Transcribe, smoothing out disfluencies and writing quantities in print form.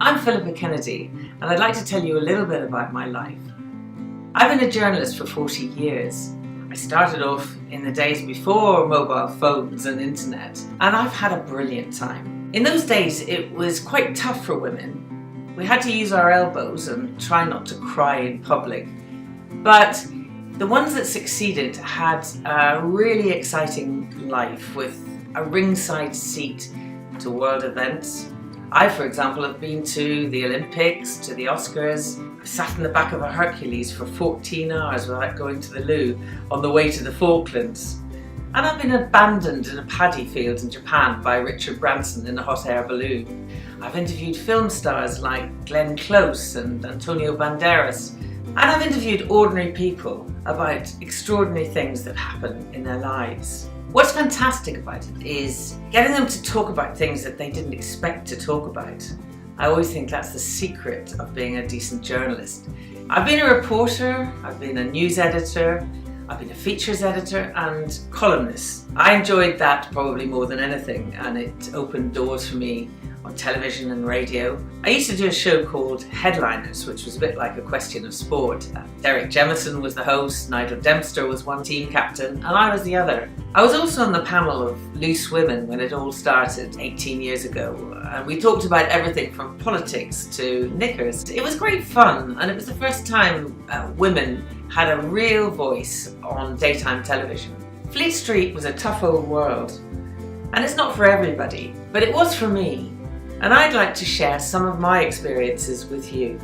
I'm Philippa Kennedy, and I'd like to tell you a little bit about my life. I've been a journalist for 40 years. I started off in the days before mobile phones and internet, and I've had a brilliant time. In those days, it was quite tough for women. We had to use our elbows and try not to cry in public. But the ones that succeeded had a really exciting life with a ringside seat to world events. I, for example, have been to the Olympics, to the Oscars. I've sat in the back of a Hercules for 14 hours without going to the loo on the way to the Falklands. And I've been abandoned in a paddy field in Japan by Richard Branson in a hot air balloon. I've interviewed film stars like Glenn Close and Antonio Banderas. And I've interviewed ordinary people about extraordinary things that happen in their lives. What's fantastic about it is getting them to talk about things that they didn't expect to talk about. I always think that's the secret of being a decent journalist. I've been a reporter, I've been a news editor, I've been a features editor and columnist. I enjoyed that probably more than anything, and it opened doors for me on television and radio. I used to do a show called Headliners, which was a bit like a question of sport. Derek Jemison was the host, Nigel Dempster was one team captain, and I was the other. I was also on the panel of Loose Women when it all started 18 years ago, and we talked about everything from politics to knickers. It was great fun, and it was the first time women had a real voice on daytime television. Fleet Street was a tough old world, and it's not for everybody, but it was for me. And I'd like to share some of my experiences with you.